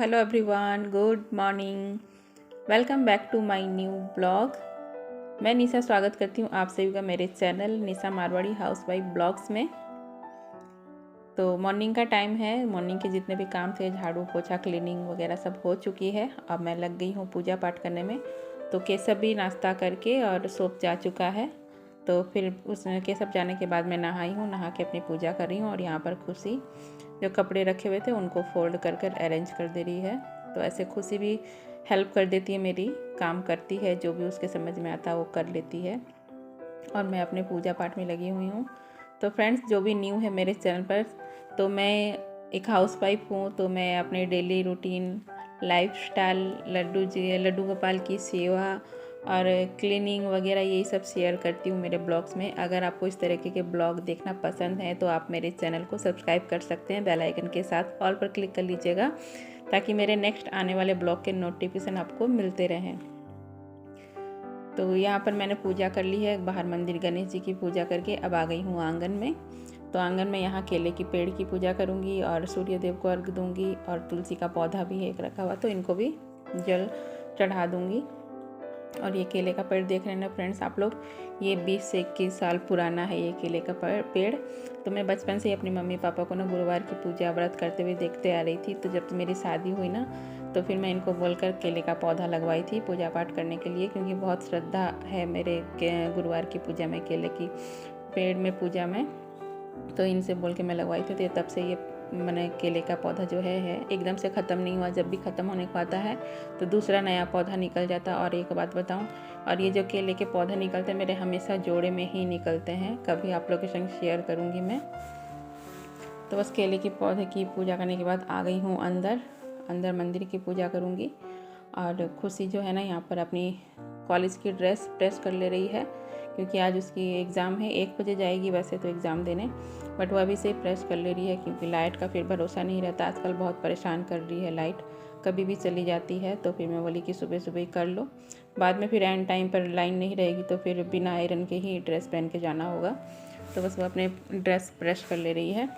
Hello everyone, good morning. Welcome back to my new blog. मैं निशा स्वागत करती हूँ आप सभी का मेरे channel Nisha Marwari housewife blogs में। तो मॉर्निंग का टाइम है। मॉर्निंग के जितने भी काम थे, झाड़ू पोछा क्लीनिंग वगैरह सब हो चुकी है। अब मैं लग गई हूँ पूजा पाठ करने में। तो केशव भी नाश्ता करके और सोप जा चुका है। तो फिर उस केशव जाने के बाद मैं नहाई हूँ, नहा के अपनी पूजा कर रही हूँ। और यहाँ पर खुशी जो कपड़े रखे हुए थे उनको फोल्ड कर कर अरेंज कर दे रही है। तो ऐसे खुशी भी हेल्प कर देती है, मेरी काम करती है, जो भी उसके समझ में आता है वो कर लेती है। और मैं अपने पूजा पाठ में लगी हुई हूँ। तो फ्रेंड्स, जो भी न्यू है मेरे चैनल पर, तो मैं एक हाउसवाइफ हूँ। तो मैं अपने daily routine lifestyle, Laddu Gopal की सेवा और क्लीनिंग वगैरह यही सब शेयर करती हूँ मेरे ब्लॉग्स में। अगर आपको इस तरीके के ब्लॉग देखना पसंद है तो आप मेरे चैनल को सब्सक्राइब कर सकते हैं। बेल आइकन के साथ ऑल पर क्लिक कर लीजिएगा ताकि मेरे नेक्स्ट आने वाले ब्लॉग के नोटिफिकेशन आपको मिलते रहें। तो यहाँ पर मैंने पूजा कर ली है, बाहर मंदिर गणेश जी की पूजा करके अब आ गई हूँ आंगन में। तो आंगन में यहाँ केले की पेड़ की पूजा करूँगी और सूर्य देव को अर्घ दूँगी। और तुलसी का पौधा भी है एक रखा हुआ, तो इनको भी जल चढ़ा दूँगी। और ये केले का पेड़ देख रहे हैं ना फ्रेंड्स आप लोग, ये 20 से 21 साल पुराना है ये केले का पेड़। तो मैं बचपन से ही अपनी मम्मी पापा को ना गुरुवार की पूजा व्रत करते हुए देखते आ रही थी। तो जब मेरी शादी हुई ना, तो फिर मैं इनको बोलकर केले का पौधा लगवाई थी पूजा पाठ करने के लिए, क्योंकि बहुत श्रद्धा है मेरे गुरुवार की पूजा में, केले की पेड़ में पूजा में। तो इनसे बोल के मैं लगवाई थी। तो तब से ये मैंने केले का पौधा जो है एकदम से ख़त्म नहीं हुआ। जब भी ख़त्म होने को आता है तो दूसरा नया पौधा निकल जाता। और एक बात बताऊं, और ये जो केले के पौधे निकलते हैं मेरे हमेशा जोड़े में ही निकलते हैं। कभी आप लोगों के संग शेयर करूँगी मैं। तो बस केले के पौधे की पूजा करने के बाद आ गई हूँ अंदर मंदिर की पूजा करूँगी। और खुशी जो है ना यहाँ पर अपनी कॉलेज की ड्रेस प्रेस कर ले रही है, क्योंकि आज उसकी एग्ज़ाम है। 1 बजे जाएगी वैसे तो एग्ज़ाम देने, बट वो अभी से प्रेस कर ले रही है, क्योंकि लाइट का फिर भरोसा नहीं रहता। आजकल बहुत परेशान कर रही है लाइट, कभी भी चली जाती है। तो फिर मैं बोली कि सुबह सुबह ही कर लो, बाद में फिर एंड टाइम पर लाइन नहीं रहेगी तो फिर बिना आयरन के ही ड्रेस पहन के जाना होगा। तो बस वो अपने ड्रेस प्रेस कर ले रही है।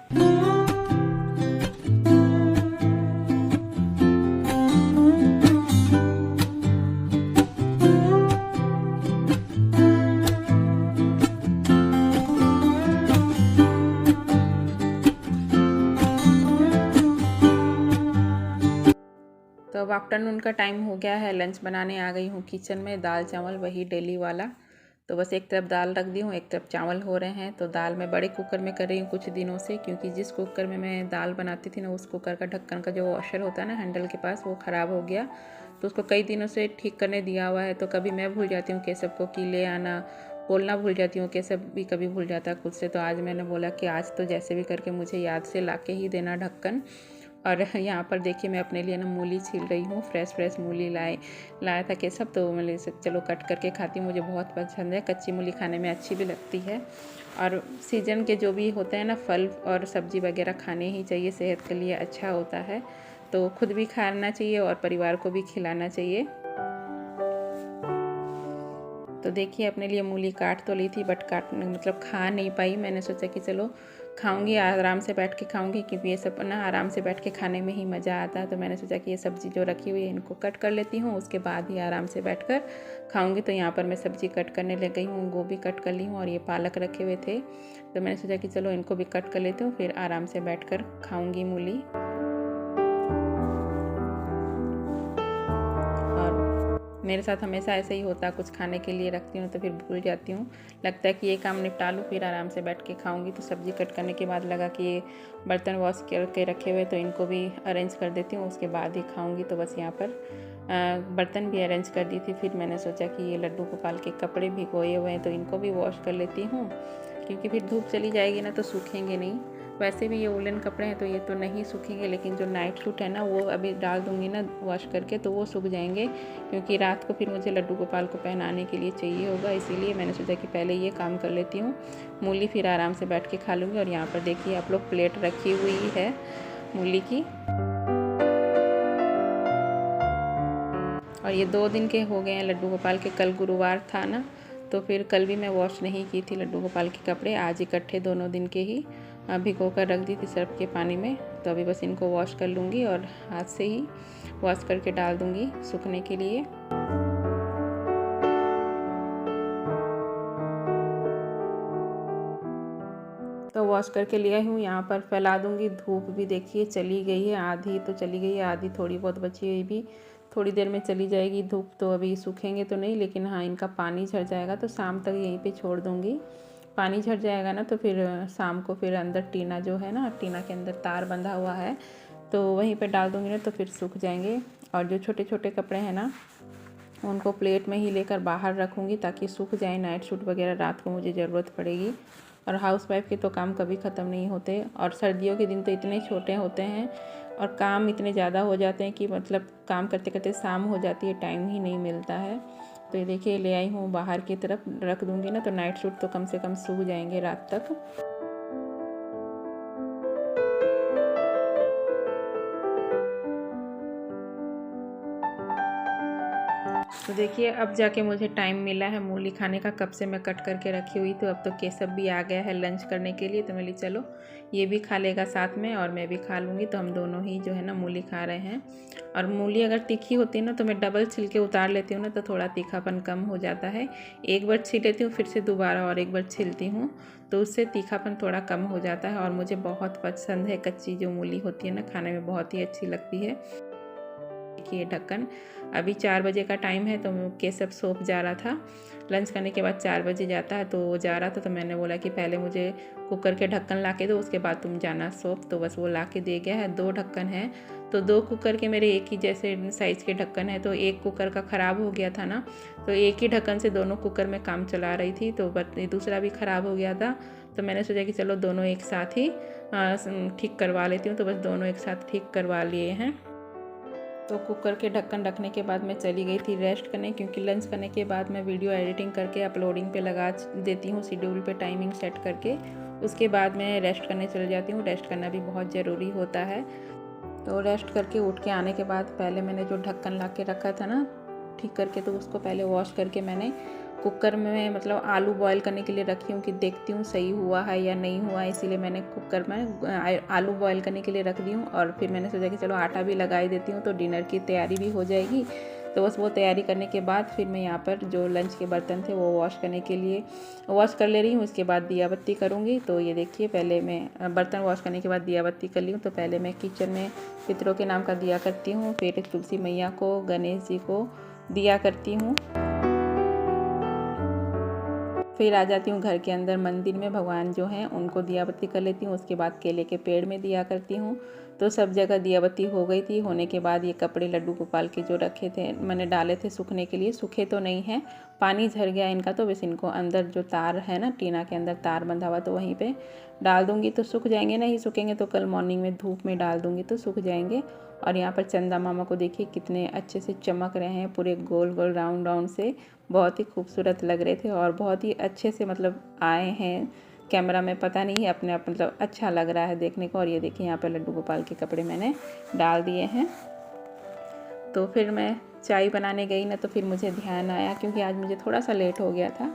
तो अब आफ्टरनून का टाइम हो गया है, लंच बनाने आ गई हूँ किचन में। दाल चावल वही डेली वाला। तो बस एक तरफ दाल रख दी हूँ, एक तरफ चावल हो रहे हैं। तो दाल मैं बड़े कुकर में कर रही हूँ कुछ दिनों से, क्योंकि जिस कुकर में मैं दाल बनाती थी ना, उस कुकर का ढक्कन का जो वॉशर होता है ना हैंडल के पास, वो ख़राब हो गया। तो उसको कई दिनों से ठीक करने दिया हुआ है। तो कभी मैं भूल जाती हूँ केशव को कि ले आना, बोलना भूल जाती हूँ। केशव भी कभी भूल जाता है खुद से। तो आज मैंने बोला कि आज तो जैसे भी करके मुझे याद से ला के ही देना ढक्कन। और यहाँ पर देखिए मैं अपने लिए ना मूली छील रही हूँ। फ्रेश मूली लाया था केशव, तो मैंने चलो कट करके खाती हूँ, मुझे बहुत पसंद है। कच्ची मूली खाने में अच्छी भी लगती है। और सीजन के जो भी होते हैं ना फल और सब्जी वगैरह खाने ही चाहिए, सेहत के लिए अच्छा होता है। तो खुद भी खाना चाहिए और परिवार को भी खिलाना चाहिए। तो देखिए अपने लिए मूली काट तो ली थी, बट खा नहीं पाई। मैंने सोचा कि चलो खाऊंगी, आराम से बैठ के खाऊंगी, क्योंकि ये सब ना आराम से बैठ के खाने में ही मज़ा आता है। तो मैंने सोचा कि ये सब्ज़ी जो रखी हुई है इनको कट कर लेती हूँ, उसके बाद ही आराम से बैठकर खाऊंगी। तो यहाँ पर मैं सब्ज़ी कट करने लग गई हूँ। गोभी कट कर ली हूँ और ये पालक रखे हुए थे, तो मैंने सोचा कि चलो इनको भी कट कर लेती हूँ, फिर आराम से बैठ कर खाऊँगी मूली। मेरे साथ हमेशा ऐसे ही होता है, कुछ खाने के लिए रखती हूँ तो फिर भूल जाती हूँ। लगता है कि ये काम निपटा लूँ फिर आराम से बैठ के खाऊंगी। तो सब्ज़ी कट करने के बाद लगा कि ये बर्तन वॉश करके रखे हुए, तो इनको भी अरेंज कर देती हूँ, उसके बाद ही खाऊंगी। तो बस यहाँ पर बर्तन भी अरेंज कर दी थी। फिर मैंने सोचा कि ये लड्डू गोपाल के कपड़े भिगोए हुए हैं, तो इनको भी वॉश कर लेती हूँ, क्योंकि फिर धूप चली जाएगी ना तो सूखेंगे नहीं। वैसे भी ये वुलन कपड़े हैं तो ये तो नहीं सूखेंगे, लेकिन जो नाइट सूट है ना वो अभी डाल दूँगी ना वॉश करके, तो वो सूख जाएंगे, क्योंकि रात को फिर मुझे लड्डू गोपाल को पहनाने के लिए चाहिए होगा। इसीलिए मैंने सोचा कि पहले ये काम कर लेती हूँ, मूली फिर आराम से बैठ के खा लूँगी। और यहाँ पर देखिए आप लोग प्लेट रखी हुई है मूली की। और ये 2 दिन के हो गए हैं लड्डू गोपाल के। कल गुरुवार था ना, तो फिर कल भी मैं वॉश नहीं की थी लड्डू गोपाल के कपड़े। आज इकट्ठे दोनों दिन के ही भिगो कर रख दी थी सर्फ के पानी में। तो अभी बस इनको वॉश कर लूँगी और हाथ से ही वॉश करके डाल दूँगी सूखने के लिए। तो वॉश करके लिया हूँ, यहाँ पर फैला दूँगी। धूप भी देखिए चली गई है, आधी तो चली गई है, आधी थोड़ी बहुत बची हुई भी थोड़ी देर में चली जाएगी धूप। तो अभी सूखेंगे तो नहीं, लेकिन हाँ इनका पानी झड़ जाएगा तो शाम तक यहीं पे छोड़ दूँगी। पानी झड़ जाएगा ना तो फिर शाम को फिर अंदर टीना जो है ना, टीना के अंदर तार बंधा हुआ है तो वहीं पे डाल दूँगी ना तो फिर सूख जाएंगे। और जो छोटे छोटे कपड़े हैं ना उनको प्लेट में ही लेकर बाहर रखूँगी ताकि सूख जाए। नाइट सूट वगैरह रात को मुझे ज़रूरत पड़ेगी। और हाउस वाइफ के तो काम कभी ख़त्म नहीं होते, और सर्दियों के दिन तो इतने छोटे होते हैं और काम इतने ज़्यादा हो जाते हैं कि मतलब काम करते करते शाम हो जाती है, टाइम ही नहीं मिलता है। तो ये देखिए ले आई हूँ बाहर की तरफ रख दूँगी ना तो नाइट सूट तो कम से कम सूख जाएंगे रात तक। तो देखिए अब जाके मुझे टाइम मिला है मूली खाने का। कब से मैं कट करके रखी हुई, तो अब तो केसव भी आ गया है लंच करने के लिए। तो मैं चलो ये भी खा लेगा साथ में और मैं भी खा लूँगी। तो हम दोनों ही जो है ना मूली खा रहे हैं। और मूली अगर तीखी होती है ना तो मैं डबल छिलके उतार लेती हूँ ना तो थोड़ा तीखापन कम हो जाता है। एक बार छील लेती हूँ फिर से दोबारा और एक बार छीलती हूँ तो उससे तीखापन थोड़ा कम हो जाता है। और मुझे बहुत पसंद है कच्ची जो मूली होती है ना, खाने में बहुत ही अच्छी लगती है। देखिए ढक्कन, अभी 4 बजे का टाइम है तो केसव सोप जा रहा था। लंच करने के बाद 4 बजे जाता है तो वो जा रहा था। तो मैंने बोला कि पहले मुझे कुकर के ढक्कन ला के दो, उसके बाद तुम जाना सोप। तो बस वो ला के दे गया है। 2 ढक्कन है तो 2 कुकर के मेरे एक ही जैसे साइज़ के ढक्कन है। तो एक कुकर का ख़राब हो गया था ना, तो एक ही ढक्कन से दोनों कुकर में काम चला रही थी। तो बट दूसरा भी ख़राब हो गया था तो मैंने सोचा कि चलो दोनों एक साथ ही ठीक करवा लेती हूँ। तो बस दोनों एक साथ ठीक करवा लिए हैं। तो कुकर के ढक्कन रखने के बाद मैं चली गई थी रेस्ट करने, क्योंकि लंच करने के बाद मैं वीडियो एडिटिंग करके अपलोडिंग पे लगा देती हूँ शेड्यूल पे टाइमिंग सेट करके। उसके बाद मैं रेस्ट करने चली जाती हूँ। रेस्ट करना भी बहुत ज़रूरी होता है। तो रेस्ट करके उठ के आने के बाद पहले मैंने जो ढक्कन ला के रखा था ना ठीक करके, तो उसको पहले वॉश करके मैंने कुकर में मतलब आलू बॉईल करने के लिए रखी हूँ कि देखती हूँ सही हुआ है या नहीं हुआ, इसीलिए मैंने कुकर में आलू बॉईल करने के लिए रख दी हूँ। और फिर मैंने सोचा कि चलो आटा भी लगा ही देती हूँ तो डिनर की तैयारी भी हो जाएगी। तो बस वो तैयारी करने के बाद फिर मैं यहाँ पर जो लंच के बर्तन थे वो वॉश करने के लिए वॉश कर ले रही हूँ। उसके बाद दिया बत्ती करूँगी। तो ये देखिए पहले मैं बर्तन वॉश करने के बाद दिया बत्ती कर ली हूँ। तो पहले मैं किचन में पितरों के नाम का दिया करती हूँ, फिर तुलसी मैया को, गणेश जी को दिया करती हूँ। फिर आ जाती हूँ घर के अंदर, मंदिर में भगवान जो हैं उनको दिया बत्ती कर लेती हूँ। उसके बाद केले के पेड़ में दिया करती हूँ। तो सब जगह दिया बत्ती हो गई थी। होने के बाद ये कपड़े लड्डू गोपाल के जो रखे थे मैंने डाले थे सूखने के लिए, सूखे तो नहीं हैं, पानी झर गया इनका। तो बस इनको अंदर जो तार है ना, टीना के अंदर तार बंधा हुआ, तो वहीं पे डाल दूँगी तो सूख जाएंगे। नहीं सूखेंगे तो कल मॉर्निंग में धूप में डाल दूँगी तो सूख जाएंगे। और यहाँ पर चंदा मामा को देखिए कितने अच्छे से चमक रहे हैं, पूरे गोल गोल राउंड राउंड से, बहुत ही खूबसूरत लग रहे थे और बहुत ही अच्छे से मतलब आए हैं कैमरा में, पता नहीं है अपने आप मतलब अच्छा लग रहा है देखने को। और ये देखिए यहाँ पर लड्डू गोपाल के कपड़े मैंने डाल दिए हैं। तो फिर मैं चाय बनाने गई ना तो फिर मुझे ध्यान आया, क्योंकि आज मुझे थोड़ा सा लेट हो गया था।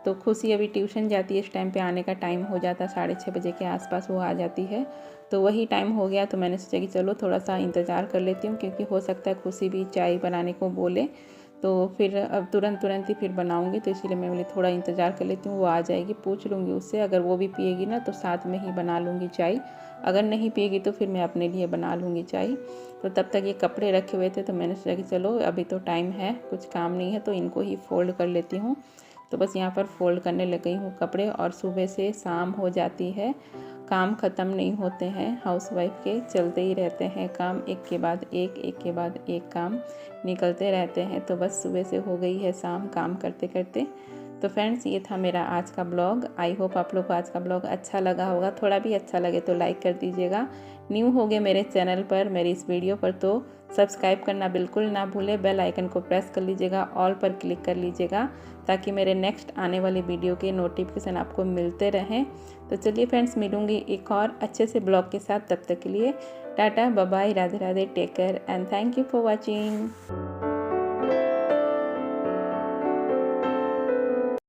तो खुशी अभी ट्यूशन जाती है, इस टाइम पे आने का टाइम हो जाता है, 6:30 बजे के आसपास वो आ जाती है। तो वही टाइम हो गया तो मैंने सोचा कि चलो थोड़ा सा इंतज़ार कर लेती हूँ, क्योंकि हो सकता है खुशी भी चाय बनाने को बोले। तो फिर अब तुरंत ही फिर बनाऊंगी, तो इसीलिए मैं बोली थोड़ा इंतज़ार कर लेती हूँ। वो आ जाएगी, पूछ लूँगी उससे, अगर वो भी पिएगी ना तो साथ में ही बना लूँगी चाय, अगर नहीं पिएगी तो फिर मैं अपने लिए बना लूँगी चाय। तो तब तक ये कपड़े रखे हुए थे तो मैंने सोचा कि चलो अभी तो टाइम है, कुछ काम नहीं है, तो इनको ही फ़ोल्ड कर लेती हूँ। तो बस यहाँ पर फ़ोल्ड करने लग गई हूँ कपड़े। और सुबह से शाम हो जाती है, काम ख़त्म नहीं होते हैं, हाउसवाइफ के चलते ही रहते हैं काम, एक के बाद एक काम निकलते रहते हैं। तो बस सुबह से हो गई है शाम काम करते करते। तो फ्रेंड्स ये था मेरा आज का ब्लॉग। आई होप आप लोग को आज का ब्लॉग अच्छा लगा होगा। थोड़ा भी अच्छा लगे तो लाइक कर दीजिएगा। न्यू हो गए मेरे चैनल पर, मेरी इस वीडियो पर, तो सब्सक्राइब करना बिल्कुल ना भूलें। बेल आइकन को प्रेस कर लीजिएगा, ऑल पर क्लिक कर लीजिएगा, ताकि मेरे नेक्स्ट आने वाली वीडियो के नोटिफिकेशन आपको मिलते रहें। तो चलिए फ्रेंड्स, मिलूंगी एक और अच्छे से ब्लॉग के साथ। तब तक के लिए tata bye bye, Radhe Radhe, take care and thank you for watching.